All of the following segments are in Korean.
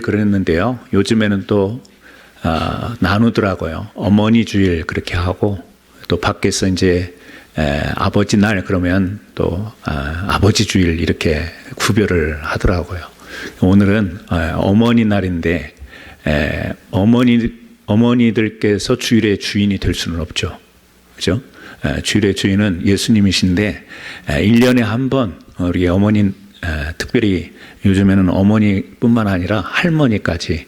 그랬는데요. 요즘에는 또 나누더라고요. 어머니 주일 그렇게 하고 또 밖에서 이제 아버지 날 그러면 또 아버지 주일 이렇게 구별을 하더라고요. 오늘은 어머니 날인데 어머니들께서 주일의 주인이 될 수는 없죠. 그죠? 주일의 주인은 예수님이신데 1년에 한 번 우리 어머니 특별히 요즘에는 어머니뿐만 아니라 할머니까지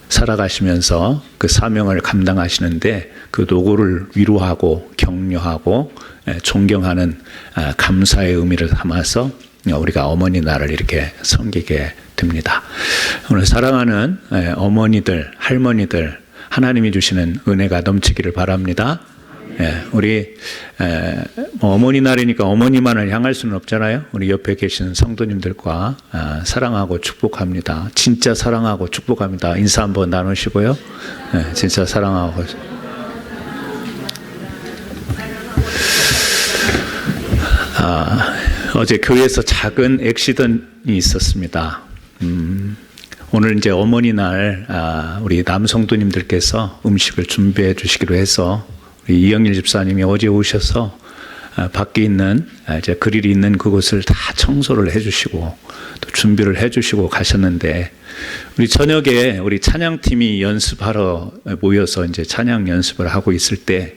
살아가시면서 그 사명을 감당하시는데 그 노고를 위로하고 격려하고 존경하는 감사의 의미를 담아서 우리가 어머니 날을 이렇게 섬기게 됩니다. 오늘 사랑하는 어머니들, 할머니들, 하나님이 주시는 은혜가 넘치기를 바랍니다. 우리 어머니 날이니까 어머니만을 향할 수는 없잖아요. 우리 옆에 계시는 성도님들과 사랑하고 축복합니다. 진짜 사랑하고 축복합니다. 인사 한번 나누시고요. 진짜 사랑하고. 어제 교회에서 작은 액시던이 있었습니다. 오늘 이제 어머니 날 우리 남성도님들께서 음식을 준비해 주시기로 해서 이영일 집사님이 어제 오셔서 밖에 있는 이제 그릴이 있는 그곳을 다 청소를 해주시고 또 준비를 해주시고 가셨는데 우리 저녁에 우리 찬양팀이 연습하러 모여서 이제 찬양 연습을 하고 있을 때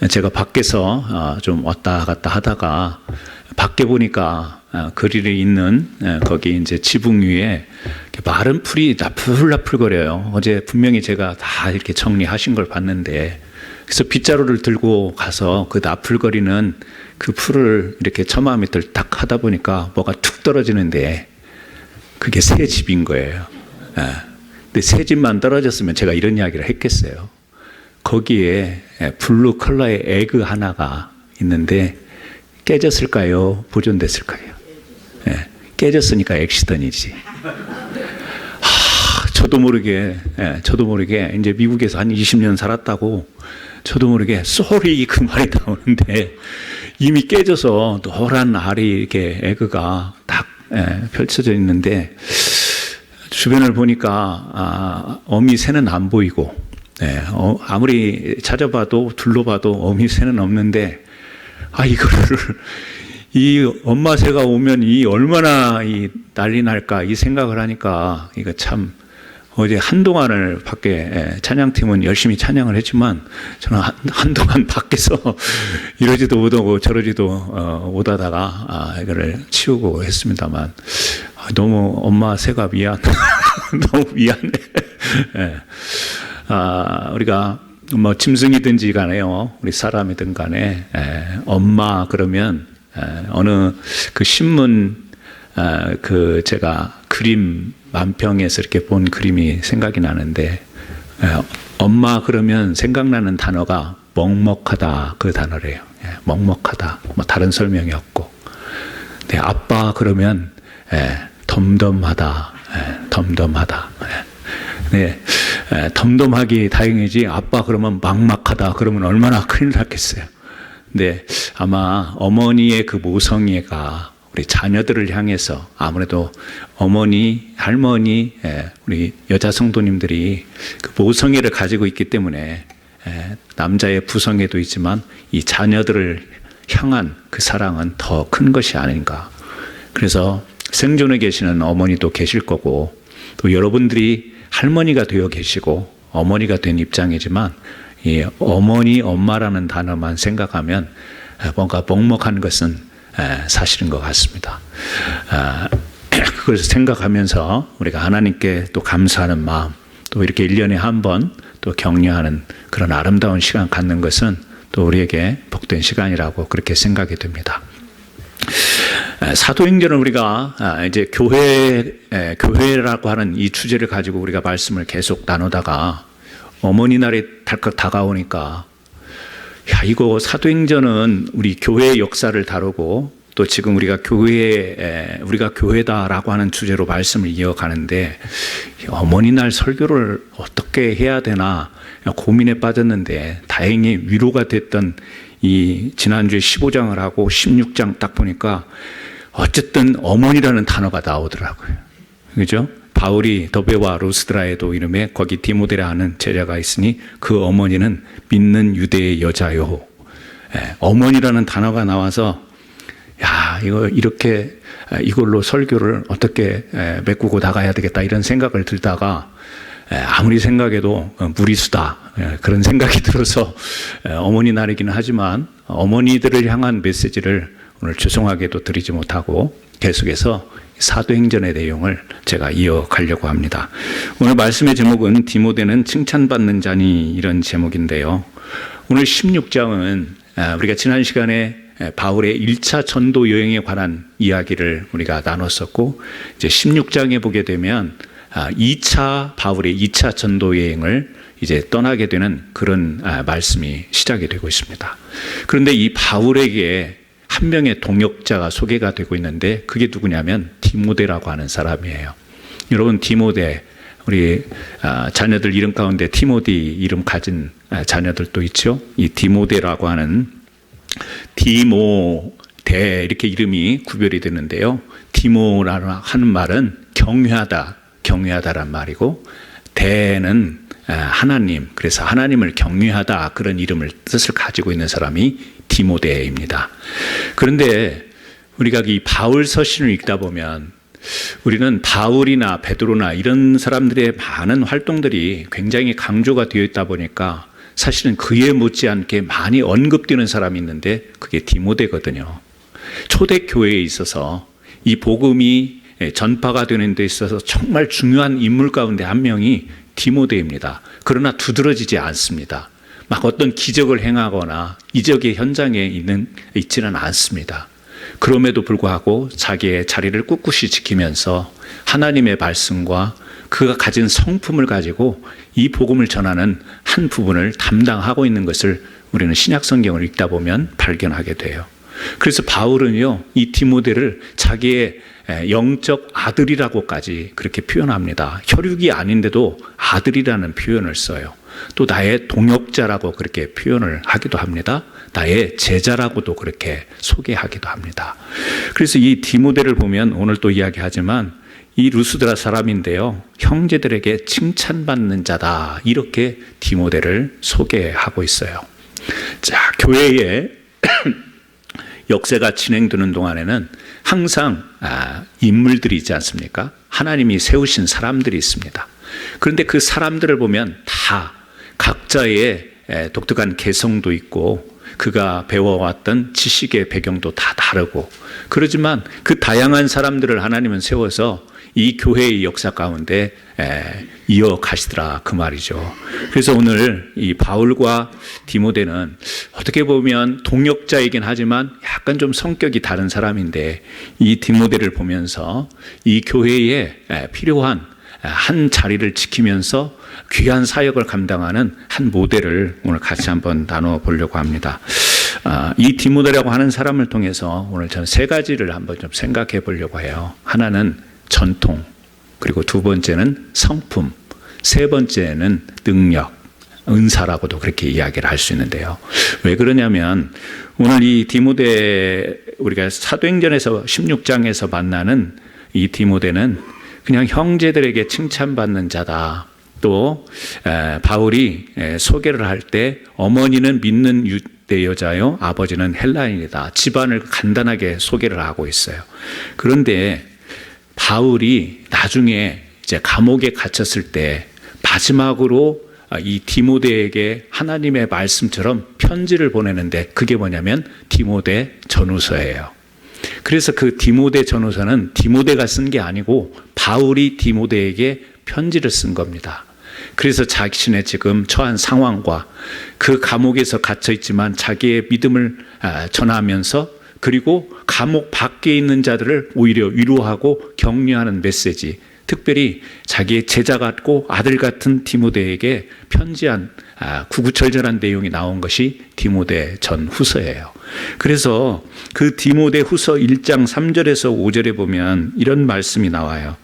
제가 밖에서 좀 왔다 갔다 하다가 밖에 보니까 그릴이 있는 거기 이제 지붕 위에 마른 풀이 나풀나풀거려요. 어제 분명히 제가 다 이렇게 정리하신 걸 봤는데 그래서 빗자루를 들고 가서 그 나풀거리는 그 풀을 이렇게 처마 밑을 딱 하다 보니까 뭐가 툭 떨어지는데 그게 새 집인 거예요. 근데 새 집만 떨어졌으면 제가 이런 이야기를 했겠어요. 거기에 블루 컬러의 에그 하나가 있는데 깨졌을까요? 보존됐을까요? 깨졌으니까 액시던이지. 저도 모르게 이제 미국에서 한 20년 살았다고 저도 모르게 쏘리 그 말이 나오는데 이미 깨져서 노란 알이 이렇게 에그가 딱 펼쳐져 있는데 주변을 보니까 어미 새는 안 보이고 아무리 찾아봐도 둘러봐도 어미 새는 없는데 이거를 이 엄마 새가 오면 이 얼마나 이 난리 날까 이 생각을 하니까 이거 참 어제 한동안을 밖에 찬양팀은 열심히 찬양을 했지만 저는 한동안 밖에서 이러지도 못하고 저러지도 못하다가 이거를 치우고 했습니다만 너무 엄마 새가 너무 미안해. 우리가 뭐 짐승이든지 간에요, 우리 사람이든 간에 엄마 그러면 어느 그 신문 그 제가 그림 만평에서 이렇게 본 그림이 생각이 나는데 엄마 그러면 생각나는 단어가 먹먹하다 그 단어래요. 먹먹하다. 뭐 다른 설명이 없고. 네, 아빠 그러면 덤덤하다. 덤덤하다. 네, 덤덤하기 다행이지 아빠 그러면 막막하다 그러면 얼마나 큰일 났겠어요. 근데 아마 어머니의 그 모성애가 우리 자녀들을 향해서 아무래도 어머니, 할머니, 우리 여자 성도님들이 그 모성애를 가지고 있기 때문에 남자의 부성애도 있지만 이 자녀들을 향한 그 사랑은 더 큰 것이 아닌가. 그래서 생존에 계시는 어머니도 계실 거고 또 여러분들이 할머니가 되어 계시고 어머니가 된 입장이지만 이 어머니, 엄마라는 단어만 생각하면 뭔가 먹먹한 것은 사실인 것 같습니다. 그걸 생각하면서 우리가 하나님께 또 감사하는 마음, 또 이렇게 1년에 한 번 또 격려하는 그런 아름다운 시간 갖는 것은 또 우리에게 복된 시간이라고 그렇게 생각이 됩니다. 사도행전을 우리가 이제 교회라고 하는 이 주제를 가지고 우리가 말씀을 계속 나누다가 어머니 날이 달칵 다가오니까 이거 사도행전은 우리 교회의 역사를 다루고 또 지금 우리가 교회다라고 하는 주제로 말씀을 이어가는데 어머니 날 설교를 어떻게 해야 되나 고민에 빠졌는데 다행히 위로가 됐던 이 지난주에 15장을 하고 16장 딱 보니까 어쨌든 어머니라는 단어가 나오더라고요. 그죠? 바울이 더베와 루스드라에도 이름에 거기 디모데라 하는 제자가 있으니 그 어머니는 믿는 유대의 여자요. 어머니라는 단어가 나와서 이걸로 설교를 어떻게 메꾸고 나가야 되겠다 이런 생각을 들다가 아무리 생각해도 무리수다 그런 생각이 들어서 어머니 날이기는 하지만 어머니들을 향한 메시지를 오늘 죄송하게도 드리지 못하고 계속해서 사도행전의 내용을 제가 이어가려고 합니다. 오늘 말씀의 제목은 디모데는 칭찬받는 자니 이런 제목인데요. 오늘 16장은 우리가 지난 시간에 바울의 1차 전도 여행에 관한 이야기를 우리가 나눴었고 이제 16장에 보게 되면 바울의 2차 전도 여행을 이제 떠나게 되는 그런 말씀이 시작이 되고 있습니다. 그런데 이 바울에게 한 명의 동역자가 소개가 되고 있는데 그게 누구냐면 디모데라고 하는 사람이에요. 여러분 디모데 우리 자녀들 이름 가운데 티모디 이름 가진 자녀들도 있죠. 이 디모데라고 하는 디모데 이렇게 이름이 구별이 되는데요. 디모라는 하는 말은 경외하다란 말이고 대는 하나님, 그래서 하나님을 경외하다 그런 뜻을 가지고 있는 사람이 디모데입니다. 그런데 우리가 이 바울 서신을 읽다 보면 우리는 바울이나 베드로나 이런 사람들의 많은 활동들이 굉장히 강조가 되어 있다 보니까 사실은 그에 못지않게 많이 언급되는 사람이 있는데 그게 디모데거든요. 초대교회에 있어서 이 복음이 전파가 되는 데 있어서 정말 중요한 인물 가운데 한 명이 디모데입니다. 그러나 두드러지지 않습니다. 막 어떤 기적을 행하거나 이적의 현장에 있지는 않습니다. 그럼에도 불구하고 자기의 자리를 꿋꿋이 지키면서 하나님의 말씀과 그가 가진 성품을 가지고 이 복음을 전하는 한 부분을 담당하고 있는 것을 우리는 신약 성경을 읽다 보면 발견하게 돼요. 그래서 바울은요, 이 디모데를 자기의 영적 아들이라고까지 그렇게 표현합니다. 혈육이 아닌데도 아들이라는 표현을 써요. 또 나의 동역자라고 그렇게 표현을 하기도 합니다. 나의 제자라고도 그렇게 소개하기도 합니다. 그래서 이 디모데를 보면 오늘 또 이야기하지만 이 루스드라 사람인데요, 형제들에게 칭찬받는 자다 이렇게 디모데를 소개하고 있어요. 자, 교회에 역사가 진행되는 동안에는 항상 인물들이 있지 않습니까? 하나님이 세우신 사람들이 있습니다. 그런데 그 사람들을 보면 다 각자의 독특한 개성도 있고 그가 배워왔던 지식의 배경도 다 다르고 그러지만 그 다양한 사람들을 하나님은 세워서 이 교회의 역사 가운데 이어가시더라 그 말이죠. 그래서 오늘 이 바울과 디모데는 어떻게 보면 동역자이긴 하지만 약간 좀 성격이 다른 사람인데 이 디모데를 보면서 이 교회에 필요한 한 자리를 지키면서 귀한 사역을 감당하는 한 모델을 오늘 같이 한번 나눠보려고 합니다. 이 디모데라고 하는 사람을 통해서 오늘 저는 세 가지를 한번 좀 생각해 보려고 해요. 하나는 전통, 그리고 두 번째는 성품, 세 번째는 능력, 은사라고도 그렇게 이야기를 할 수 있는데요. 왜 그러냐면 오늘 이 디모데 우리가 사도행전에서 16장에서 만나는 이 디모데는 그냥 형제들에게 칭찬받는 자다. 또 바울이 소개를 할 때 어머니는 믿는 유대 여자요, 아버지는 헬라인이다. 집안을 간단하게 소개를 하고 있어요. 그런데 바울이 나중에 이제 감옥에 갇혔을 때 마지막으로 이 디모데에게 하나님의 말씀처럼 편지를 보내는데 그게 뭐냐면 디모데 전후서예요. 그래서 그 디모데 전후서는 디모데가 쓴 게 아니고 바울이 디모데에게 편지를 쓴 겁니다. 그래서 자신의 지금 처한 상황과 그 감옥에서 갇혀 있지만 자기의 믿음을 전하면서 그리고 감옥 밖에 있는 자들을 오히려 위로하고 격려하는 메시지, 특별히 자기의 제자 같고 아들 같은 디모데에게 편지한 구구절절한 내용이 나온 것이 디모데 전후서예요. 그래서 그 디모데 후서 1장 3절에서 5절에 보면 이런 말씀이 나와요.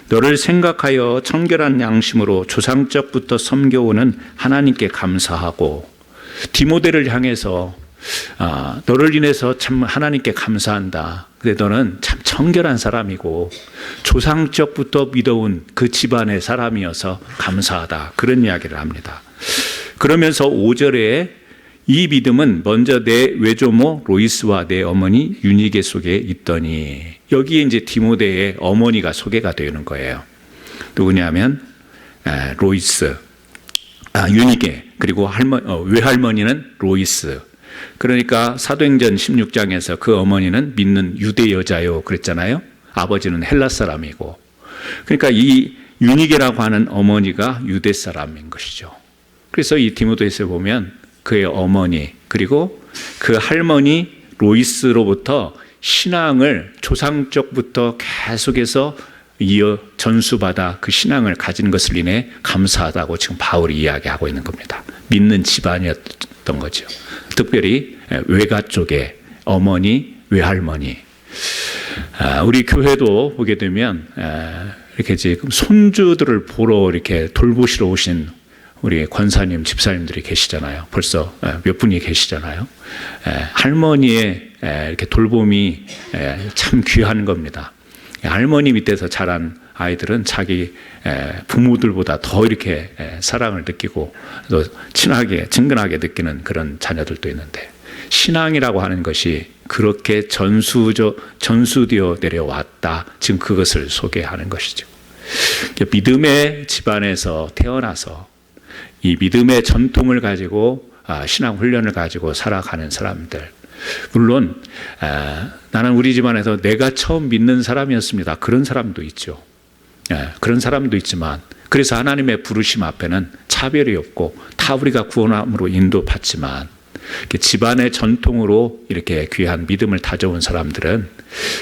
너를 생각하여 청결한 양심으로 조상적부터 섬겨오는 하나님께 감사하고, 디모데를 향해서 너를 인해서 참 하나님께 감사한다. 근데 너는 참 청결한 사람이고 조상적부터 믿어온 그 집안의 사람이어서 감사하다. 그런 이야기를 합니다. 그러면서 5절에 이 믿음은 먼저 내 외조모 로이스와 내 어머니 유니게 속에 있더니, 여기에 이제 디모데의 어머니가 소개가 되는 거예요. 누구냐면 로이스, 유니게, 그리고 외할머니는 로이스. 그러니까 사도행전 16장에서 그 어머니는 믿는 유대 여자요 그랬잖아요. 아버지는 헬라 사람이고, 그러니까 이 유니게라고 하는 어머니가 유대 사람인 것이죠. 그래서 이 디모데에서 보면 그의 어머니 그리고 그 할머니 로이스로부터 신앙을 조상적부터 계속해서 이어 전수받아 그 신앙을 가진 것을 인해 감사하다고 지금 바울이 이야기하고 있는 겁니다. 믿는 집안이었던 거죠. 특별히 외가 쪽에 어머니, 외할머니. 우리 교회도 보게 되면 이렇게 지금 손주들을 보러 이렇게 돌보시러 오신 우리 권사님, 집사님들이 계시잖아요. 벌써 몇 분이 계시잖아요. 할머니의 이렇게 돌봄이 참 귀한 겁니다. 할머니 밑에서 자란 아이들은 자기 부모들보다 더 이렇게 사랑을 느끼고 또 친하게, 친근하게 느끼는 그런 자녀들도 있는데, 신앙이라고 하는 것이 그렇게 전수되어 내려왔다. 지금 그것을 소개하는 것이죠. 믿음의 집안에서 태어나서 이 믿음의 전통을 가지고 신앙 훈련을 가지고 살아가는 사람들, 물론 나는 우리 집안에서 내가 처음 믿는 사람이었습니다. 그런 사람도 있죠. 그런 사람도 있지만, 그래서 하나님의 부르심 앞에는 차별이 없고 다 우리가 구원함으로 인도받지만, 집안의 전통으로 이렇게 귀한 믿음을 다져온 사람들은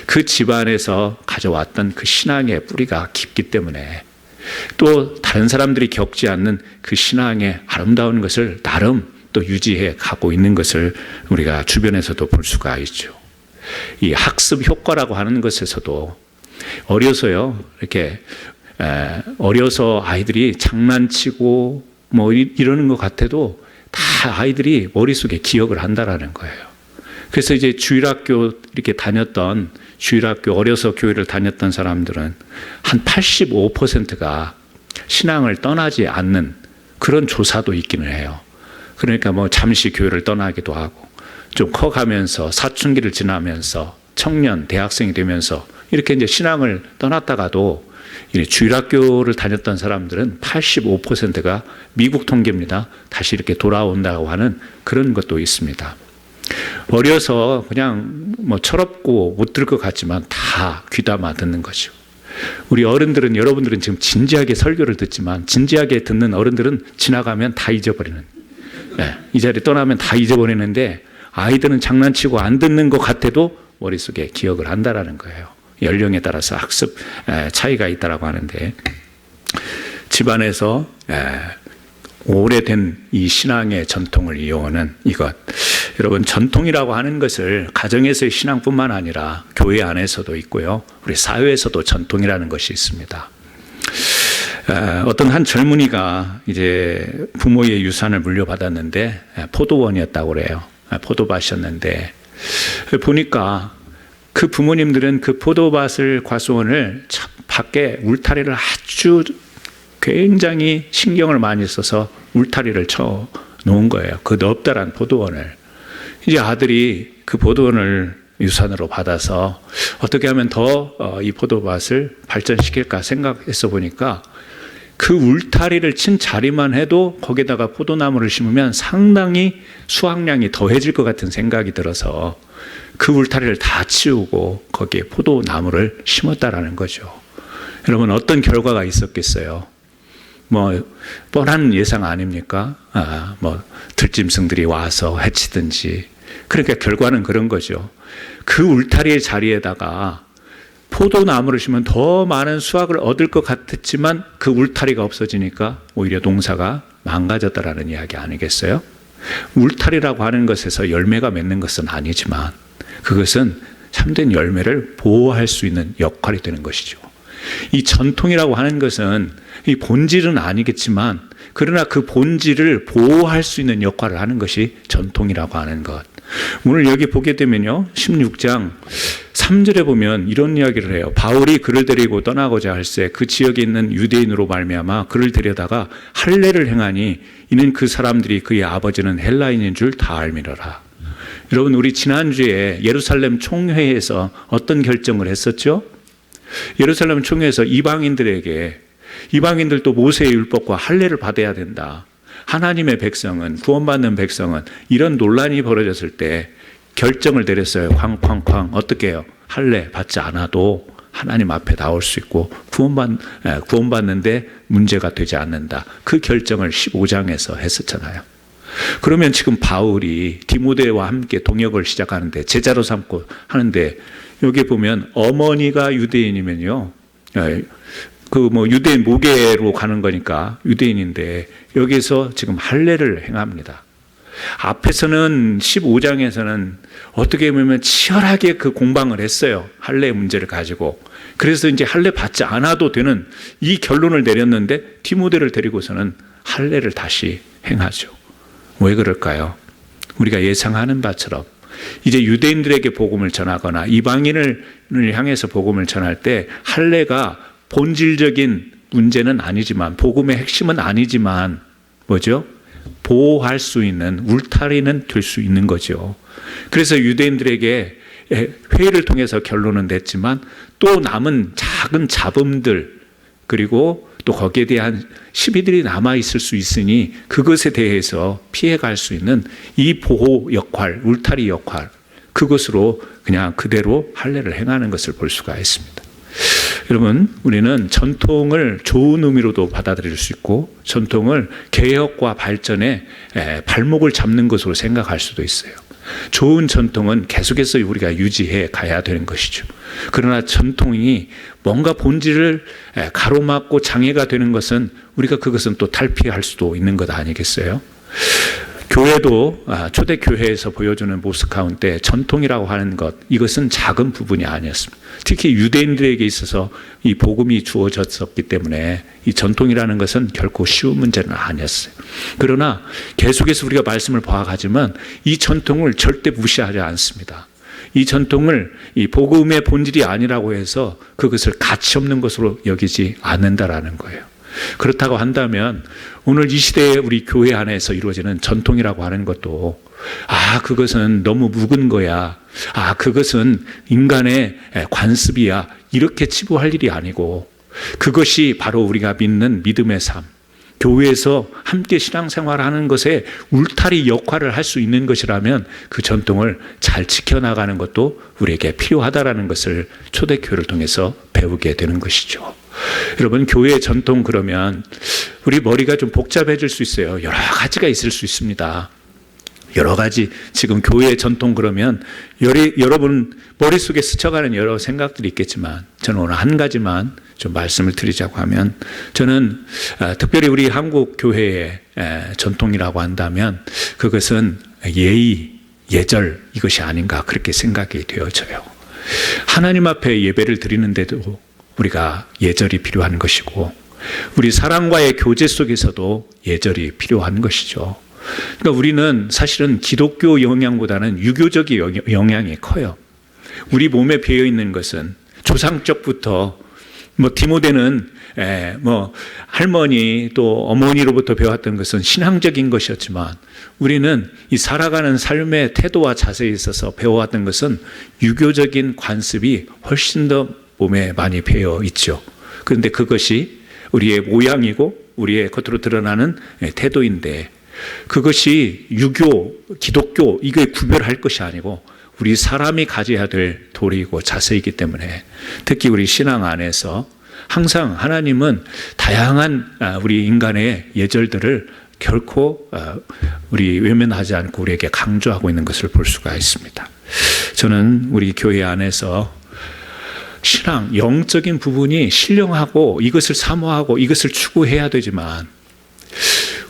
그 집안에서 가져왔던 그 신앙의 뿌리가 깊기 때문에 또 다른 사람들이 겪지 않는 그 신앙의 아름다운 것을 나름 또 유지해 가고 있는 것을 우리가 주변에서도 볼 수가 있죠. 이 학습 효과라고 하는 것에서도 어려서요, 이렇게 어려서 아이들이 장난치고 뭐 이러는 것 같아도 다 아이들이 머릿속에 기억을 한다라는 거예요. 그래서 이제 주일학교 이렇게 다녔던, 주일학교 어려서 교회를 다녔던 사람들은 한 85%가 신앙을 떠나지 않는 그런 조사도 있기는 해요. 그러니까 뭐 잠시 교회를 떠나기도 하고 좀 커가면서 사춘기를 지나면서 청년, 대학생이 되면서 이렇게 이제 신앙을 떠났다가도 주일학교를 다녔던 사람들은 85%가 미국 통계입니다. 다시 이렇게 돌아온다고 하는 그런 것도 있습니다. 어려서 그냥 뭐 철없고 못 들을 것 같지만 다 귀담아 듣는 거죠. 우리 어른들은, 여러분들은 지금 진지하게 설교를 듣지만 진지하게 듣는 어른들은 지나가면 다 잊어버리는, 이 자리 떠나면 다 잊어버리는데 아이들은 장난치고 안 듣는 것 같아도 머릿속에 기억을 한다라는 거예요. 연령에 따라서 학습 차이가 있다라고 하는데, 집안에서 오래된 이 신앙의 전통을 이어오는 이것, 여러분, 전통이라고 하는 것을 가정에서의 신앙뿐만 아니라 교회 안에서도 있고요, 우리 사회에서도 전통이라는 것이 있습니다. 어떤 한 젊은이가 이제 부모의 유산을 물려받았는데 포도원이었다고 그래요. 포도밭이었는데 보니까 그 부모님들은 그 포도밭을, 과수원을 밖에 울타리를 아주 굉장히 신경을 많이 써서 울타리를 쳐 놓은 거예요. 그 넓다란 포도원을. 이제 아들이 그 포도원을 유산으로 받아서 어떻게 하면 더 이 포도밭을 발전시킬까 생각해서 보니까 그 울타리를 친 자리만 해도 거기다가 포도나무를 심으면 상당히 수확량이 더해질 것 같은 생각이 들어서 그 울타리를 다 치우고 거기에 포도나무를 심었다라는 거죠. 여러분, 어떤 결과가 있었겠어요? 뭐 뻔한 예상 아닙니까? 뭐 들짐승들이 와서 해치든지. 그러니까 결과는 그런 거죠. 그 울타리의 자리에다가 포도나무를 심으면 더 많은 수확을 얻을 것 같았지만 그 울타리가 없어지니까 오히려 농사가 망가졌다라는 이야기 아니겠어요? 울타리라고 하는 것에서 열매가 맺는 것은 아니지만 그것은 참된 열매를 보호할 수 있는 역할이 되는 것이죠. 이 전통이라고 하는 것은 이 본질은 아니겠지만 그러나 그 본질을 보호할 수 있는 역할을 하는 것이 전통이라고 하는 것. 오늘 여기 보게 되면요, 16장 3절에 보면 이런 이야기를 해요. 바울이 그를 데리고 떠나고자 할새 그 지역에 있는 유대인으로 말미암아 그를 데려다가 할례를 행하니 이는 그 사람들이 그의 아버지는 헬라인인 줄 다 알미러라. 여러분, 우리 지난주에 예루살렘 총회에서 어떤 결정을 했었죠? 예루살렘 총회에서 이방인들도 모세의 율법과 할례를 받아야 된다. 하나님의 백성은, 구원받는 백성은 이런 논란이 벌어졌을 때 결정을 내렸어요. 쾅쾅쾅. 어떻게 해요? 할례 받지 않아도 하나님 앞에 나올 수 있고 구원받는데 문제가 되지 않는다. 그 결정을 15장에서 했었잖아요. 그러면 지금 바울이 디모데와 함께 동역을 시작하는데 제자로 삼고 하는데 여기 보면 어머니가 유대인이면요, 유대인 모계로 가는 거니까 유대인인데 여기서 지금 할례를 행합니다. 앞에서는 15장에서는 어떻게 보면 치열하게 그 공방을 했어요. 할례 문제를 가지고. 그래서 이제 할례 받지 않아도 되는 이 결론을 내렸는데 디모데를 데리고서는 할례를 다시 행하죠. 왜 그럴까요? 우리가 예상하는 바처럼 이제 유대인들에게 복음을 전하거나 이방인을 향해서 복음을 전할 때 할례가 본질적인 문제는 아니지만 복음의 핵심은 아니지만 뭐죠? 보호할 수 있는 울타리는 될 수 있는 거죠. 그래서 유대인들에게 회의를 통해서 결론은 냈지만 또 남은 작은 잡음들 그리고 또 거기에 대한 시비들이 남아있을 수 있으니 그것에 대해서 피해갈 수 있는 이 보호 역할, 울타리 역할, 그것으로 그냥 그대로 할례를 행하는 것을 볼 수가 있습니다. 여러분, 우리는 전통을 좋은 의미로도 받아들일 수 있고 전통을 개혁과 발전의 발목을 잡는 것으로 생각할 수도 있어요. 좋은 전통은 계속해서 우리가 유지해 가야 되는 것이죠. 그러나 전통이 뭔가 본질을 가로막고 장애가 되는 것은 우리가 그것은 또 탈피할 수도 있는 것 아니겠어요? 교회도 초대교회에서 보여주는 모습 가운데 전통이라고 하는 것, 이것은 작은 부분이 아니었습니다. 특히 유대인들에게 있어서 이 복음이 주어졌었기 때문에 이 전통이라는 것은 결코 쉬운 문제는 아니었어요. 그러나 계속해서 우리가 말씀을 봐가지만 이 전통을 절대 무시하지 않습니다. 이 전통을 이 복음의 본질이 아니라고 해서 그것을 가치 없는 것으로 여기지 않는다라는 거예요. 그렇다고 한다면 오늘 이 시대에 우리 교회 안에서 이루어지는 전통이라고 하는 것도 그것은 너무 묵은 거야. 그것은 인간의 관습이야. 이렇게 치부할 일이 아니고 그것이 바로 우리가 믿는 믿음의 삶, 교회에서 함께 신앙생활하는 것에 울타리 역할을 할 수 있는 것이라면 그 전통을 잘 지켜나가는 것도 우리에게 필요하다라는 것을 초대교회를 통해서 배우게 되는 것이죠. 여러분, 교회의 전통 그러면 우리 머리가 좀 복잡해질 수 있어요. 여러 가지가 있을 수 있습니다. 여러 가지 지금 교회의 전통 그러면 여러분 머릿속에 스쳐가는 여러 생각들이 있겠지만 저는 오늘 한 가지만 좀 말씀을 드리자고 하면 저는 특별히 우리 한국 교회의 전통이라고 한다면 그것은 예의, 예절 이것이 아닌가 그렇게 생각이 되어져요. 하나님 앞에 예배를 드리는데도 우리가 예절이 필요한 것이고 우리 사람과의 교제 속에서도 예절이 필요한 것이죠. 그러니까 우리는 사실은 기독교 영향보다는 유교적인 영향이 커요. 우리 몸에 배어 있는 것은 조상적부터 디모데는 할머니 또 어머니로부터 배웠던 것은 신앙적인 것이었지만 우리는 이 살아가는 삶의 태도와 자세에 있어서 배워왔던 것은 유교적인 관습이 훨씬 더 몸에 많이 배어 있죠. 그런데 그것이 우리의 모양이고 우리의 겉으로 드러나는 태도인데 그것이 유교, 기독교 이거에 구별할 것이 아니고 우리 사람이 가져야 될 도리이고 자세이기 때문에 특히 우리 신앙 안에서 항상 하나님은 다양한 우리 인간의 예절들을 결코 우리 외면하지 않고 우리에게 강조하고 있는 것을 볼 수가 있습니다. 저는 우리 교회 안에서 신앙, 영적인 부분이 신령하고 이것을 사모하고 이것을 추구해야 되지만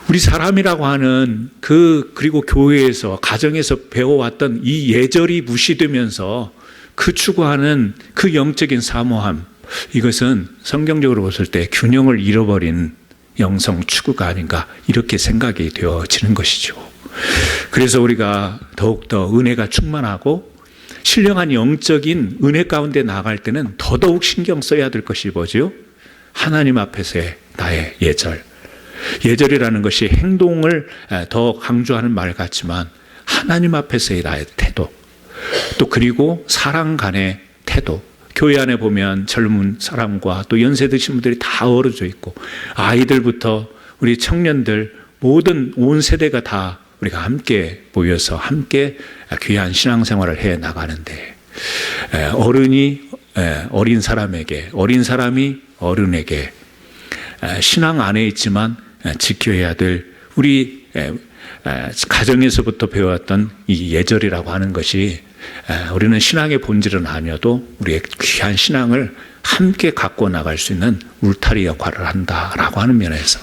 우리 사람이라고 하는 그리고 교회에서 가정에서 배워왔던 이 예절이 무시되면서 그 추구하는 그 영적인 사모함, 이것은 성경적으로 봤을 때 균형을 잃어버린 영성 추구가 아닌가 이렇게 생각이 되어지는 것이죠. 그래서 우리가 더욱더 은혜가 충만하고 신령한 영적인 은혜 가운데 나갈 때는 더더욱 신경 써야 될 것이 뭐죠? 하나님 앞에서의 나의 예절. 예절이라는 것이 행동을 더 강조하는 말 같지만 하나님 앞에서의 나의 태도, 또 그리고 사람 간의 태도. 교회 안에 보면 젊은 사람과 또 연세 드신 분들이 다 어우러져 있고 아이들부터 우리 청년들 모든 온 세대가 다 우리가 함께 모여서 함께 귀한 신앙생활을 해 나가는데 어른이 어린 사람에게, 어린 사람이 어른에게 신앙 안에 있지만 지켜야 될 우리 가정에서부터 배워왔던 이 예절이라고 하는 것이 우리는 신앙의 본질은 아니어도 우리의 귀한 신앙을 함께 갖고 나갈 수 있는 울타리 역할을 한다라고 하는 면에서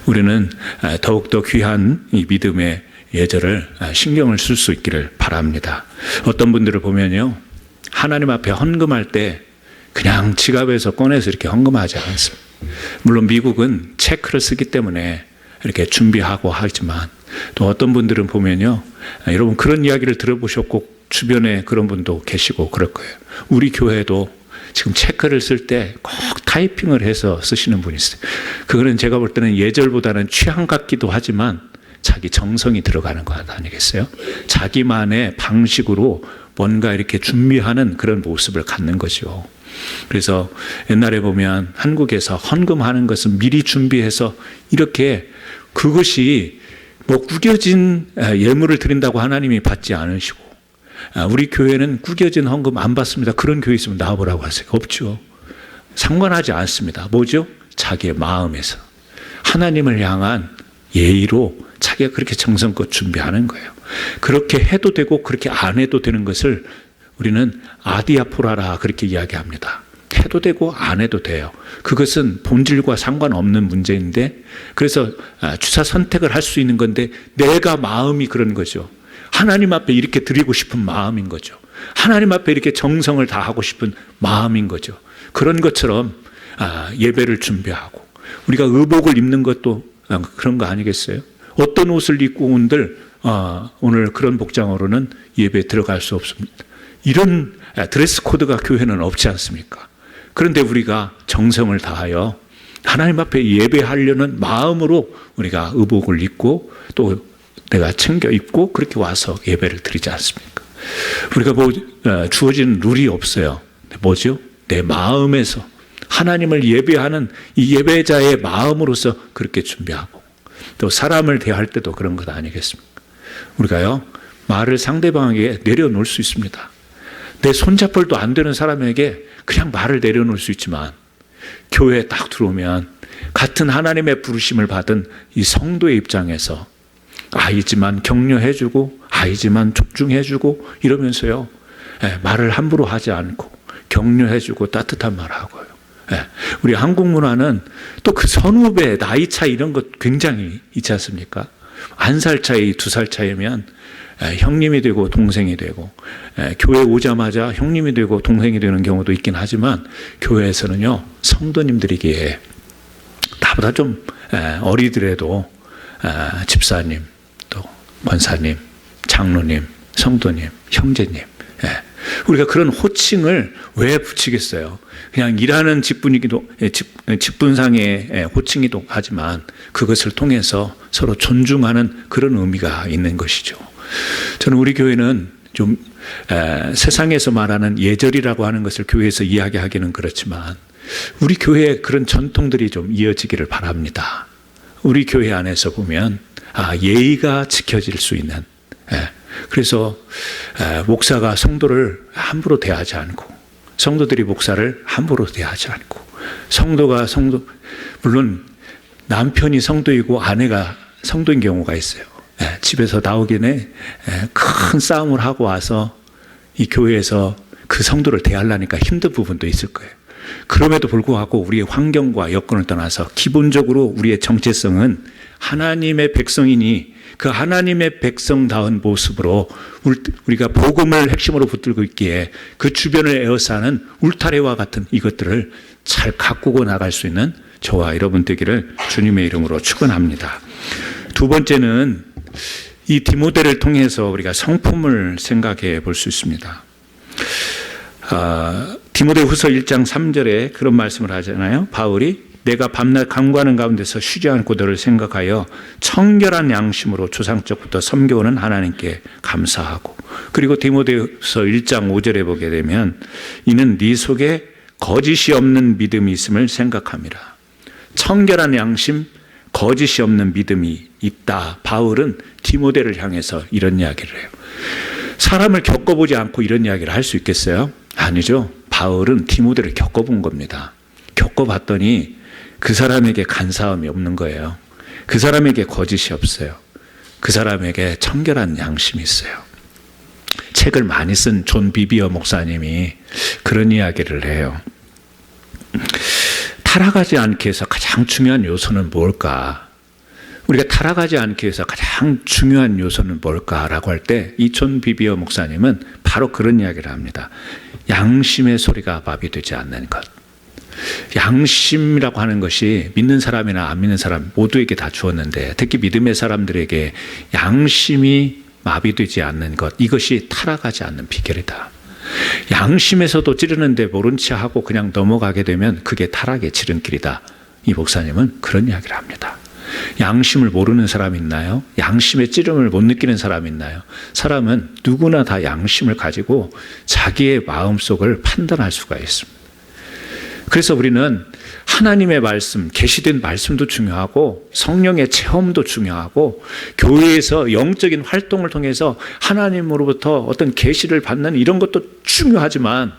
우리는 더욱더 귀한 이 믿음의 예절을 신경을 쓸 수 있기를 바랍니다. 어떤 분들을 보면요, 하나님 앞에 헌금할 때 그냥 지갑에서 꺼내서 이렇게 헌금하지 않습니다. 물론 미국은 체크를 쓰기 때문에 이렇게 준비하고 하지만 또 어떤 분들은 보면요, 여러분 그런 이야기를 들어보셨고 주변에 그런 분도 계시고 그럴 거예요. 우리 교회도 지금 체크를 쓸 때 꼭 타이핑을 해서 쓰시는 분이 있어요. 그거는 제가 볼 때는 예절보다는 취향 같기도 하지만 자기 정성이 들어가는 것 아니겠어요? 자기만의 방식으로 뭔가 이렇게 준비하는 그런 모습을 갖는 거죠. 그래서 옛날에 보면 한국에서 헌금하는 것은 미리 준비해서 이렇게 그것이 뭐 구겨진 예물을 드린다고 하나님이 받지 않으시고 우리 교회는 구겨진 헌금 안 받습니다. 그런 교회 있으면 나와보라고 하세요. 없죠. 상관하지 않습니다. 뭐죠? 자기의 마음에서 하나님을 향한 예의로 자기가 그렇게 정성껏 준비하는 거예요. 그렇게 해도 되고 그렇게 안 해도 되는 것을 우리는 아디아포라라 그렇게 이야기합니다. 해도 되고 안 해도 돼요. 그것은 본질과 상관없는 문제인데 그래서 주사 선택을 할 수 있는 건데 내가 마음이 그런 거죠. 하나님 앞에 이렇게 드리고 싶은 마음인 거죠. 하나님 앞에 이렇게 정성을 다하고 싶은 마음인 거죠. 그런 것처럼 예배를 준비하고 우리가 의복을 입는 것도 그런 거 아니겠어요? 어떤 옷을 입고 온들 오늘 그런 복장으로는 예배에 들어갈 수 없습니다. 이런 드레스 코드가 교회는 없지 않습니까? 그런데 우리가 정성을 다하여 하나님 앞에 예배하려는 마음으로 우리가 의복을 입고 또 내가 챙겨 입고 그렇게 와서 예배를 드리지 않습니까? 우리가 주어진 룰이 없어요. 뭐죠? 내 마음에서 하나님을 예배하는 이 예배자의 마음으로서 그렇게 준비하고 또 사람을 대할 때도 그런 것 아니겠습니까? 우리가요, 말을 상대방에게 내려놓을 수 있습니다. 내 손잡을도 안 되는 사람에게 그냥 말을 내려놓을 수 있지만 교회에 딱 들어오면 같은 하나님의 부르심을 받은 이 성도의 입장에서 아이지만 격려해주고 아이지만 존중해주고 이러면서요, 말을 함부로 하지 않고 격려해주고 따뜻한 말을 하고요. 우리 한국 문화는 또 그 선후배 나이 차이 이런 것 굉장히 있지 않습니까? 1살 차이, 2살 차이면 형님이 되고 동생이 되고 교회 오자마자 형님이 되고 동생이 되는 경우도 있긴 하지만 교회에서는요, 성도님들이기에 나보다 좀 어리더라도 집사님, 또 권사님, 장로님, 성도님, 형제님, 우리가 그런 호칭을 왜 붙이겠어요? 그냥 일하는 직분상의 호칭이도 하지만 그것을 통해서 서로 존중하는 그런 의미가 있는 것이죠. 저는 우리 교회는 좀 세상에서 말하는 예절이라고 하는 것을 교회에서 이야기하기는 그렇지만 우리 교회의 그런 전통들이 좀 이어지기를 바랍니다. 우리 교회 안에서 보면 예의가 지켜질 수 있는, 그래서 목사가 성도를 함부로 대하지 않고 성도들이 목사를 함부로 대하지 않고 물론 남편이 성도이고 아내가 성도인 경우가 있어요. 집에서 나오기 전에 큰 싸움을 하고 와서 이 교회에서 그 성도를 대하려니까 힘든 부분도 있을 거예요. 그럼에도 불구하고 우리의 환경과 여건을 떠나서 기본적으로 우리의 정체성은 하나님의 백성이니 그 하나님의 백성다운 모습으로 우리가 복음을 핵심으로 붙들고 있기에 그 주변을 에워싸는 울타리와 같은 이것들을 잘 가꾸고 나갈 수 있는 저와 여러분 되기를 주님의 이름으로 축원합니다. 두 번째는 이 디모데를 통해서 우리가 성품을 생각해 볼 수 있습니다. 디모데후서 1장 3절에 그런 말씀을 하잖아요. 바울이 내가 밤낮 간구하는 가운데서 쉬지 않고 너를 생각하여 청결한 양심으로 조상적부터 섬겨오는 하나님께 감사하고, 그리고 디모데후서 1장 5절에 보게 되면 이는 네 속에 거짓이 없는 믿음이 있음을 생각함이라. 청결한 양심, 거짓이 없는 믿음이 있다. 바울은 디모데를 향해서 이런 이야기를 해요. 사람을 겪어보지 않고 이런 이야기를 할 수 있겠어요? 아니죠. 바울은 디모데를 겪어본 겁니다. 겪어봤더니 그 사람에게 간사함이 없는 거예요. 그 사람에게 거짓이 없어요. 그 사람에게 청결한 양심이 있어요. 책을 많이 쓴 존 비비어 목사님이 그런 이야기를 해요. 타락하지 않기 위해서 가장 중요한 요소는 뭘까? 우리가 타락하지 않기 위해서 가장 중요한 요소는 뭘까라고 할 때 이 존 비비어 목사님은 바로 그런 이야기를 합니다. 양심의 소리가 마비되지 않는 것. 양심이라고 하는 것이 믿는 사람이나 안 믿는 사람 모두에게 다 주었는데 특히 믿음의 사람들에게 양심이 마비되지 않는 것, 이것이 타락하지 않는 비결이다. 양심에서도 찌르는데 모른 체 하고 그냥 넘어가게 되면 그게 타락의 지름길이다. 이 목사님은 그런 이야기를 합니다. 양심을 모르는 사람 있나요? 양심의 찌름을 못 느끼는 사람 있나요? 사람은 누구나 다 양심을 가지고 자기의 마음속을 판단할 수가 있습니다. 그래서 우리는 하나님의 말씀, 계시된 말씀도 중요하고 성령의 체험도 중요하고 교회에서 영적인 활동을 통해서 하나님으로부터 어떤 계시를 받는 이런 것도 중요하지만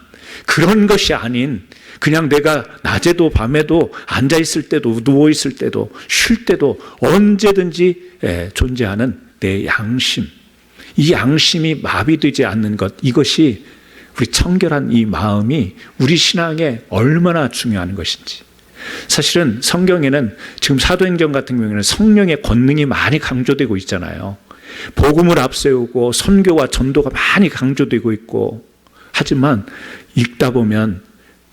그런 것이 아닌 그냥 내가 낮에도 밤에도 앉아있을 때도 누워있을 때도 쉴 때도 언제든지 존재하는 내 양심, 이 양심이 마비되지 않는 것, 이것이 우리 청결한 이 마음이 우리 신앙에 얼마나 중요한 것인지. 사실은 성경에는 지금 사도행전 같은 경우에는 성령의 권능이 많이 강조되고 있잖아요. 복음을 앞세우고 선교와 전도가 많이 강조되고 있고, 하지만 읽다 보면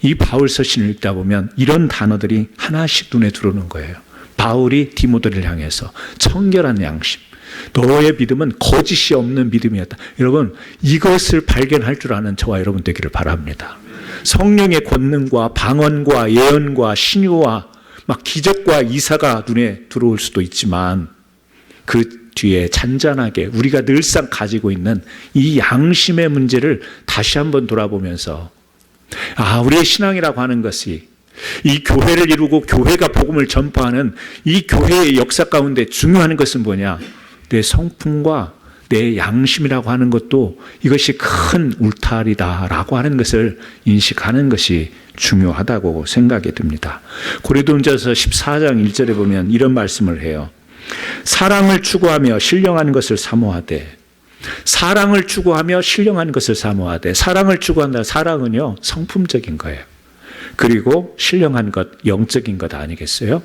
이 바울 서신을 읽다 보면 이런 단어들이 하나씩 눈에 들어오는 거예요. 바울이 디모데를 향해서 청결한 양심, 너의 믿음은 거짓이 없는 믿음이었다. 여러분, 이것을 발견할 줄 아는 저와 여러분 되기를 바랍니다. 성령의 권능과 방언과 예언과 신유와 막 기적과 이사가 눈에 들어올 수도 있지만 그 뒤에 잔잔하게 우리가 늘상 가지고 있는 이 양심의 문제를 다시 한번 돌아보면서, 우리의 신앙이라고 하는 것이 이 교회를 이루고 교회가 복음을 전파하는 이 교회의 역사 가운데 중요한 것은 뭐냐? 내 성품과 내 양심이라고 하는 것도 이것이 큰 울타리다라고 하는 것을 인식하는 것이 중요하다고 생각이 듭니다. 고린도전서 14장 1절에 보면 이런 말씀을 해요. 사랑을 추구하며 신령한 것을 사모하되, 사랑을 추구하며 신령한 것을 사모하되, 사랑을 추구한다. 사랑은요, 성품적인 거예요. 그리고 신령한 것, 영적인 것 아니겠어요?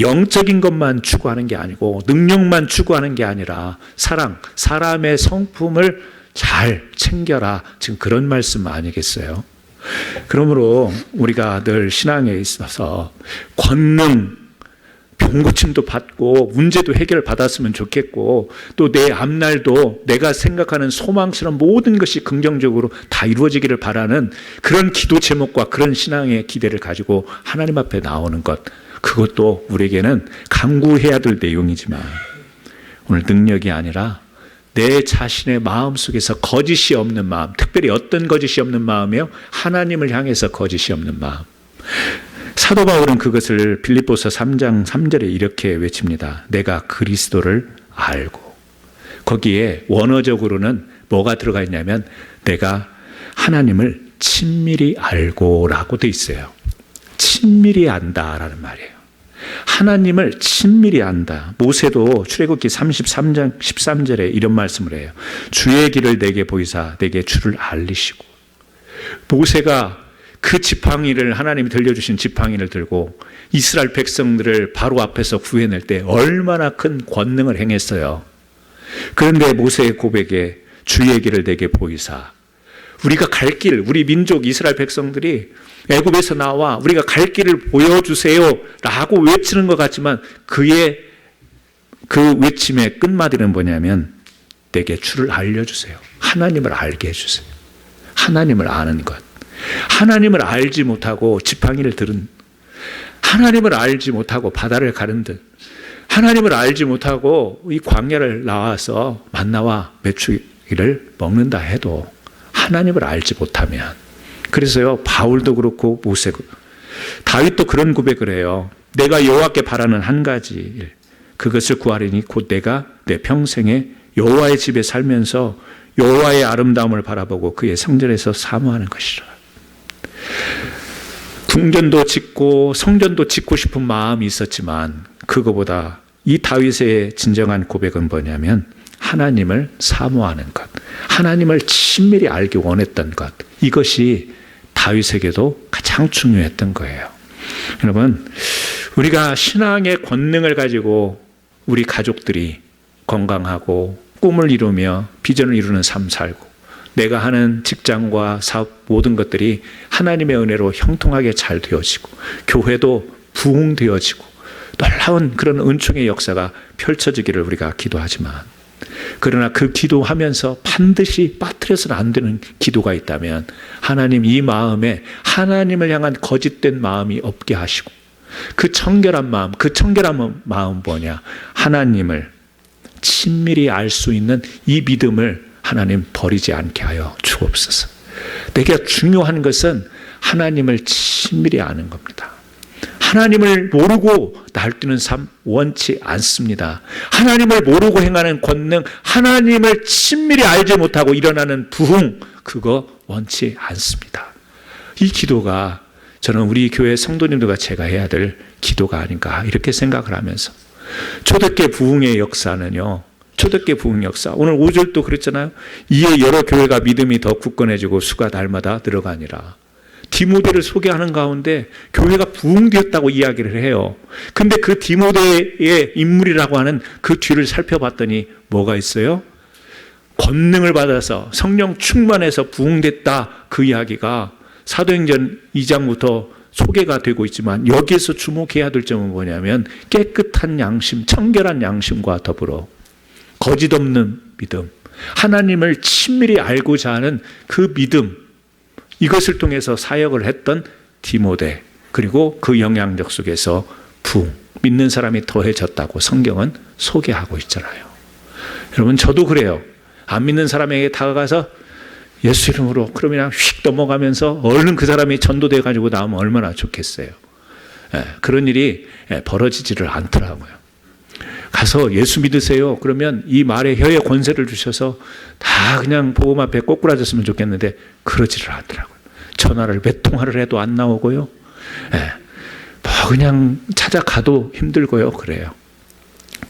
영적인 것만 추구하는 게 아니고 능력만 추구하는 게 아니라 사랑, 사람의 성품을 잘 챙겨라. 지금 그런 말씀 아니겠어요? 그러므로 우리가 늘 신앙에 있어서 권능, 병고침도 받고 문제도 해결 받았으면 좋겠고, 또 내 앞날도 내가 생각하는 소망스러운 모든 것이 긍정적으로 다 이루어지기를 바라는 그런 기도 제목과 그런 신앙의 기대를 가지고 하나님 앞에 나오는 것, 그것도 우리에게는 간구해야 될 내용이지만 오늘 능력이 아니라 내 자신의 마음 속에서 거짓이 없는 마음, 특별히 어떤 거짓이 없는 마음이요? 하나님을 향해서 거짓이 없는 마음. 사도 바울은 그것을 빌립보서 3장 3절에 이렇게 외칩니다. 내가 그리스도를 알고. 거기에 원어적으로는 뭐가 들어가 있냐면 내가 하나님을 친밀히 알고 라고 돼 있어요. 친밀히 안다라는 말이에요. 하나님을 친밀히 안다. 모세도 출애굽기 33장 13절에 이런 말씀을 해요. 주의 길을 내게 보이사 내게 주를 알리시고. 모세가 그 지팡이를, 하나님이 들려주신 지팡이를 들고 이스라엘 백성들을 바로 앞에서 구해낼 때 얼마나 큰 권능을 행했어요. 그런데 모세의 고백에 주의 길을 내게 보이사, 우리가 갈 길, 우리 민족 이스라엘 백성들이 애굽에서 나와 우리가 갈 길을 보여주세요 라고 외치는 것 같지만 그의 그 외침의 끝마디는 뭐냐면 내게 주를 알려주세요. 하나님을 알게 해주세요. 하나님을 아는 것. 하나님을 알지 못하고 지팡이를 들은, 하나님을 알지 못하고 바다를 가른 듯, 하나님을 알지 못하고 이 광야를 나와서 만나와 메추기를 먹는다 해도 하나님을 알지 못하면, 그래서요 바울도 그렇고 모세도, 다윗도 그런 고백을 해요. 내가 여호와께 바라는 한 가지 일, 그것을 구하리니 곧 내가 내 평생에 여호와의 집에 살면서 여호와의 아름다움을 바라보고 그의 성전에서 사모하는 것이라. 궁전도 짓고 성전도 짓고 싶은 마음이 있었지만 그거보다 이 다윗의 진정한 고백은 뭐냐면 하나님을 사모하는 것, 하나님을 친밀히 알기 원했던 것, 이것이 다윗에게도 가장 중요했던 거예요. 여러분, 우리가 신앙의 권능을 가지고 우리 가족들이 건강하고 꿈을 이루며 비전을 이루는 삶 살고, 내가 하는 직장과 사업 모든 것들이 하나님의 은혜로 형통하게 잘 되어지고 교회도 부흥되어지고 놀라운 그런 은총의 역사가 펼쳐지기를 우리가 기도하지만, 그러나 그 기도하면서 반드시 빠뜨려서는 안 되는 기도가 있다면 하나님 이 마음에 하나님을 향한 거짓된 마음이 없게 하시고, 그 청결한 마음, 그 청결한 마음 뭐냐? 하나님을 친밀히 알 수 있는 이 믿음을 하나님 버리지 않게 하여 주옵소서. 내게 중요한 것은 하나님을 친밀히 아는 겁니다. 하나님을 모르고 날뛰는 삶 원치 않습니다. 하나님을 모르고 행하는 권능, 하나님을 친밀히 알지 못하고 일어나는 부흥, 그거 원치 않습니다. 이 기도가 저는 우리 교회 성도님들과 제가 해야 될 기도가 아닌가 이렇게 생각을 하면서, 초대교회 부흥의 역사는요, 초대교회 부흥 역사, 오늘 5절도 그랬잖아요. 이에 여러 교회가 믿음이 더 굳건해지고 수가 날마다 늘어가니라. 디모데를 소개하는 가운데 교회가 부흥되었다고 이야기를 해요. 근데 그 디모데의 인물이라고 하는 그 뒤를 살펴봤더니 뭐가 있어요? 권능을 받아서 성령 충만해서 부흥됐다, 그 이야기가 사도행전 2장부터 소개가 되고 있지만, 여기에서 주목해야 될 점은 뭐냐면 깨끗한 양심, 청결한 양심과 더불어 거짓 없는 믿음, 하나님을 친밀히 알고자 하는 그 믿음, 이것을 통해서 사역을 했던 디모데, 그리고 그 영향력 속에서 부흥, 믿는 사람이 더해졌다고 성경은 소개하고 있잖아요. 여러분, 저도 그래요. 안 믿는 사람에게 다가가서 예수 이름으로 그러면 그냥 휙 넘어가면서 얼른 그 사람이 전도돼 가지고 나오면 얼마나 좋겠어요. 그런 일이 벌어지지를 않더라고요. 가서 예수 믿으세요. 그러면 이 말에 혀에 권세를 주셔서 다 그냥 복음 앞에 꼬꾸라졌으면 좋겠는데 그러지를 않더라고요. 전화를 몇 통화를 해도 안 나오고요. 뭐 그냥 찾아가도 힘들고요. 그래요.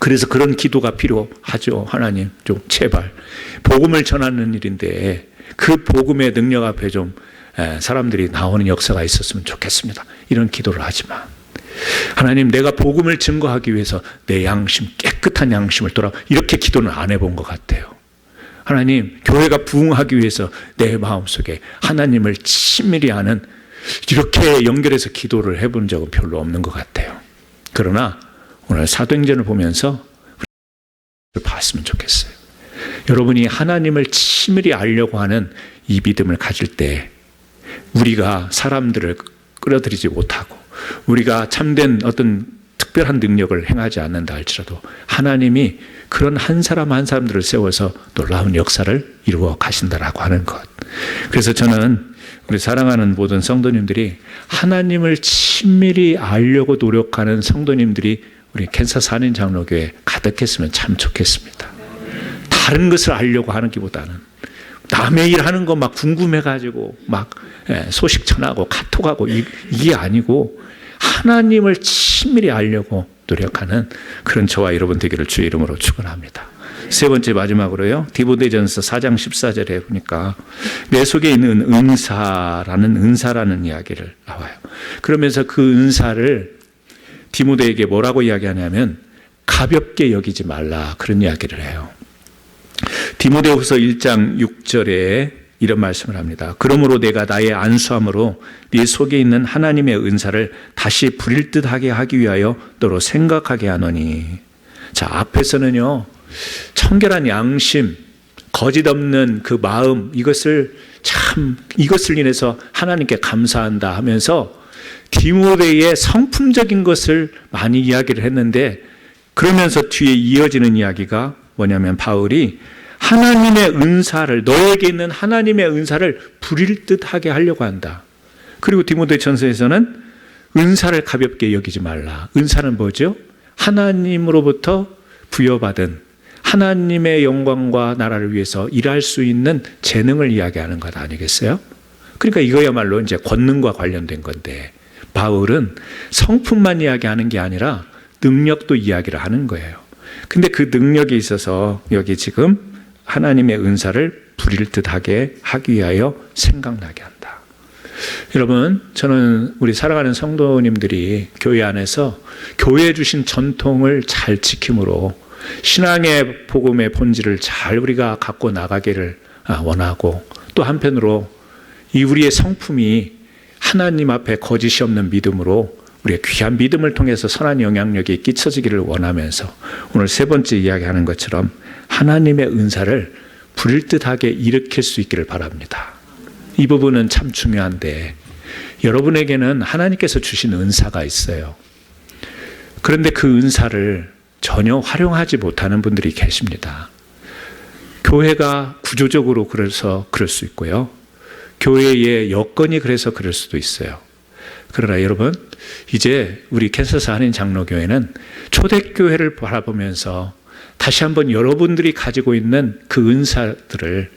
그래서 그런 기도가 필요하죠. 하나님 좀 제발, 복음을 전하는 일인데 그 복음의 능력 앞에 좀 사람들이 나오는 역사가 있었으면 좋겠습니다. 이런 기도를 하지만, 하나님 내가 복음을 증거하기 위해서 내 양심, 깨끗한 양심을 돌아, 이렇게 기도는 안 해본 것 같아요. 하나님 교회가 부흥하기 위해서 내 마음속에 하나님을 친밀히 아는, 이렇게 연결해서 기도를 해본 적은 별로 없는 것 같아요. 그러나 오늘 사도행전을 보면서 봤으면 좋겠어요. 여러분이 하나님을 친밀히 알려고 하는 이 믿음을 가질 때 우리가 사람들을 끌어들이지 못하고 우리가 참된 어떤 특별한 능력을 행하지 않는다 할지라도 하나님이 그런 한 사람 한 사람들을 세워서 놀라운 역사를 이루어 가신다라고 하는 것. 그래서 저는 우리 사랑하는 모든 성도님들이 하나님을 친밀히 알려고 노력하는 성도님들이 우리 캔사스 한인장로교회에 가득했으면 참 좋겠습니다. 다른 것을 알려고 하는 것보다는 남의 일 하는 거 막 궁금해가지고 막 소식 전하고 카톡하고 이게 아니고, 하나님을 친밀히 알려고 노력하는 그런 저와 여러분 되기를 주의 이름으로 축원합니다. 세 번째 마지막으로요. 디모데전서 4장 14절에 보니까 내 속에 있는 은사라는 이야기를 나와요. 그러면서 그 은사를 디모데에게 뭐라고 이야기하냐면 가볍게 여기지 말라, 그런 이야기를 해요. 디모데후서 1장 6절에 이런 말씀을 합니다. 그러므로 내가 나의 안수함으로 네 속에 있는 하나님의 은사를 다시 부릴 듯하게 하기 위하여 너로 생각하게 하노니. 자, 앞에서는요, 청결한 양심, 거짓 없는 그 마음, 이것을 인해서 하나님께 감사한다 하면서 디모데의 성품적인 것을 많이 이야기를 했는데, 그러면서 뒤에 이어지는 이야기가 뭐냐면 바울이 하나님의 은사를, 너에게 있는 하나님의 은사를 부릴 듯하게 하려고 한다. 그리고 디모데전서에서는 은사를 가볍게 여기지 말라. 은사는 뭐죠? 하나님으로부터 부여받은 하나님의 영광과 나라를 위해서 일할 수 있는 재능을 이야기하는 것 아니겠어요? 그러니까 이거야말로 이제 권능과 관련된 건데, 바울은 성품만 이야기하는 게 아니라 능력도 이야기를 하는 거예요. 근데 그 능력에 있어서 여기 지금 하나님의 은사를 부릴 듯하게 하기 위하여 생각나게 한다. 여러분, 저는 우리 살아가는 성도님들이 교회 안에서 교회 주신 전통을 잘 지킴으로 신앙의 복음의 본질을 잘 우리가 갖고 나가기를 원하고, 또 한편으로 이 우리의 성품이 하나님 앞에 거짓이 없는 믿음으로 우리의 귀한 믿음을 통해서 선한 영향력이 끼쳐지기를 원하면서 오늘 세 번째 이야기하는 것처럼 하나님의 은사를 부릴 듯하게 일으킬 수 있기를 바랍니다. 이 부분은 참 중요한데, 여러분에게는 하나님께서 주신 은사가 있어요. 그런데 그 은사를 전혀 활용하지 못하는 분들이 계십니다. 교회가 구조적으로 그래서 그럴 수 있고요. 교회의 여건이 그래서 그럴 수도 있어요. 그러나 여러분, 이제 우리 캔서스 한인 장로교회는 초대교회를 바라보면서 다시 한번 여러분들이 가지고 있는 그 은사들을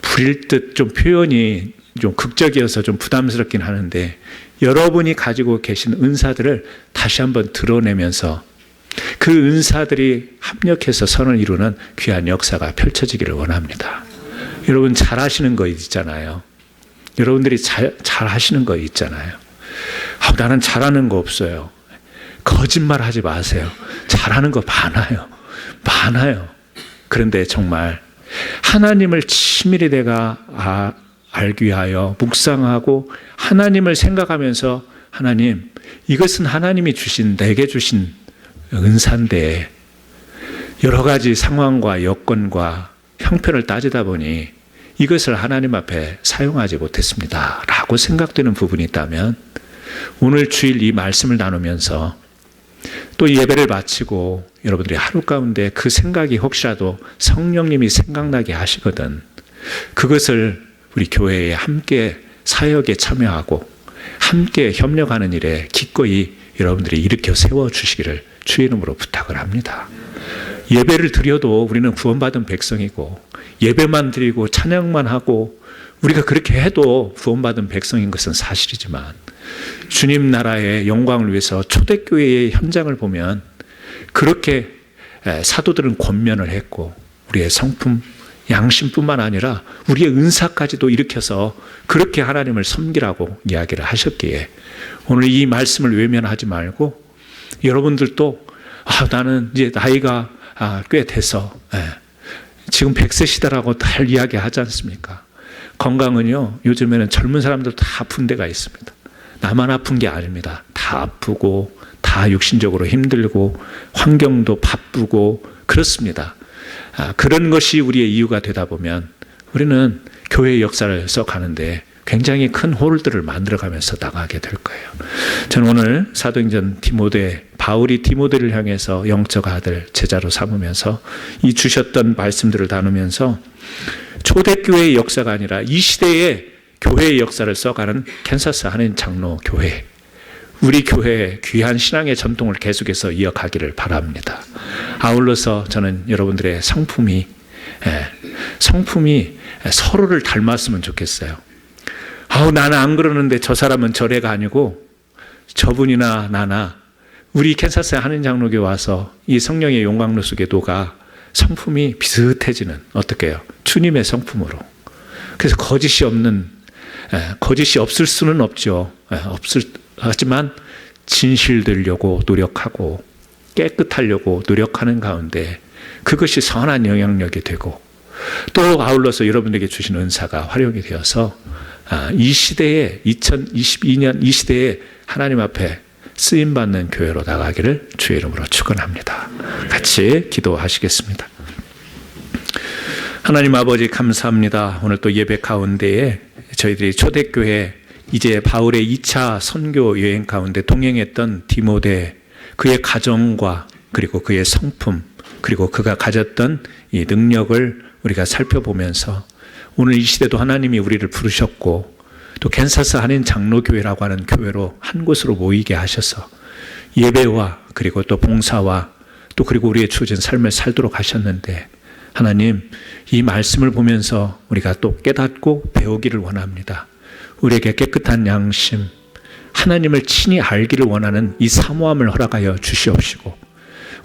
부릴 듯, 좀 표현이 좀 극적이어서 좀 부담스럽긴 하는데, 여러분이 가지고 계신 은사들을 다시 한번 드러내면서 그 은사들이 합력해서 선을 이루는 귀한 역사가 펼쳐지기를 원합니다. 여러분 잘하시는 거 있잖아요. 여러분들이 잘 하시는 거 있잖아요. 나는 잘하는 거 없어요. 거짓말 하지 마세요. 잘하는 거 많아요. 그런데 정말 하나님을 치밀히 내가 알기 위하여 묵상하고 하나님을 생각하면서, 하나님, 이것은 하나님이 내게 주신 은사인데 여러 가지 상황과 여건과 형편을 따지다 보니 이것을 하나님 앞에 사용하지 못했습니다 라고 생각되는 부분이 있다면, 오늘 주일 이 말씀을 나누면서 또 예배를 마치고 여러분들이 하루 가운데 그 생각이 혹시라도 성령님이 생각나게 하시거든, 그것을 우리 교회에 함께 사역에 참여하고 함께 협력하는 일에 기꺼이 여러분들이 일으켜 세워주시기를 주의 이름으로 부탁을 합니다. 예배를 드려도 우리는 구원받은 백성이고, 예배만 드리고 찬양만 하고 우리가 그렇게 해도 구원받은 백성인 것은 사실이지만, 주님 나라의 영광을 위해서 초대교회의 현장을 보면 그렇게 사도들은 권면을 했고, 우리의 성품, 양심뿐만 아니라 우리의 은사까지도 일으켜서 그렇게 하나님을 섬기라고 이야기를 하셨기에, 오늘 이 말씀을 외면하지 말고 여러분들도 나는 이제 나이가 꽤 돼서 지금 100세시다라고 잘 이야기하지 않습니까? 건강은요, 요즘에는 젊은 사람들 다 아픈 데가 있습니다. 나만 아픈 게 아닙니다. 다 아프고 다 육신적으로 힘들고 환경도 바쁘고 그렇습니다. 그런 것이 우리의 이유가 되다 보면 우리는 교회의 역사를 써가는데 굉장히 큰 홀들을 만들어가면서 나가게 될 거예요. 저는 오늘 사도행전 바울이 디모데를 향해서 영적 아들, 제자로 삼으면서 이 주셨던 말씀들을 나누면서 초대교회의 역사가 아니라 이 시대의 교회의 역사를 써가는 캔서스 한인 장로교회, 우리 교회의 귀한 신앙의 전통을 계속해서 이어가기를 바랍니다. 아울러서 저는 여러분들의 성품이 서로를 닮았으면 좋겠어요. 나는 안 그러는데 저 사람은 저래가 아니고, 저분이나 나나 우리 캔사스의 한인장로교에 와서 이 성령의 용광로수 기도가 성품이 비슷해지는, 어떻게 해요? 주님의 성품으로. 그래서 거짓이 없을 수는 없죠. 하지만 진실되려고 노력하고 깨끗하려고 노력하는 가운데 그것이 선한 영향력이 되고, 또 아울러서 여러분에게 주신 은사가 활용이 되어서 이 시대에, 2022년 이 시대에 하나님 앞에 쓰임받는 교회로 나가기를 주의 이름으로 축원합니다. 같이 기도하시겠습니다. 하나님 아버지 감사합니다. 오늘 또 예배 가운데에 저희들이 초대교회 이제 바울의 2차 선교 여행 가운데 동행했던 디모데, 그의 가정과 그리고 그의 성품, 그리고 그가 가졌던 이 능력을 우리가 살펴보면서 오늘 이 시대도 하나님이 우리를 부르셨고 또 캔사스 한인 장로교회라고 하는 교회로 한 곳으로 모이게 하셔서 예배와 그리고 또 봉사와 또 그리고 우리의 주어진 삶을 살도록 하셨는데, 하나님 이 말씀을 보면서 우리가 또 깨닫고 배우기를 원합니다. 우리에게 깨끗한 양심, 하나님을 친히 알기를 원하는 이 사모함을 허락하여 주시옵시고,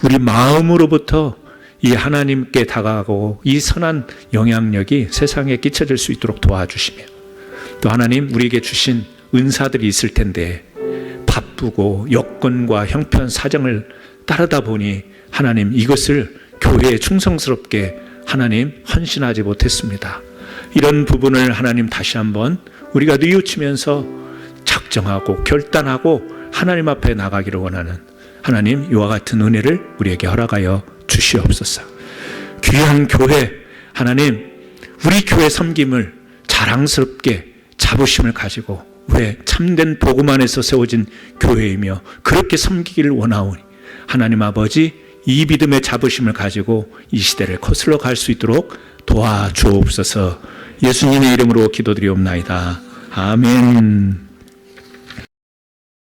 우리 마음으로부터 이 하나님께 다가가고 이 선한 영향력이 세상에 끼쳐질 수 있도록 도와주시며, 또 하나님 우리에게 주신 은사들이 있을 텐데 바쁘고 여건과 형편 사정을 따르다 보니 하나님 이것을 교회에 충성스럽게 하나님 헌신하지 못했습니다. 이런 부분을 하나님 다시 한번 우리가 뉘우치면서 작정하고 결단하고 하나님 앞에 나가기를 원하는 하나님, 이와 같은 은혜를 우리에게 허락하여 주시옵소서. 귀한 교회, 하나님 우리 교회 섬김을 자랑스럽게 자부심을 가지고 왜 참된 복음 안에서 세워진 교회이며 그렇게 섬기기를 원하오니 하나님 아버지, 이 믿음의 자부심을 가지고 이 시대를 거슬러 갈 수 있도록 도와주옵소서. 예수님의 이름으로 기도드리옵나이다. 아멘.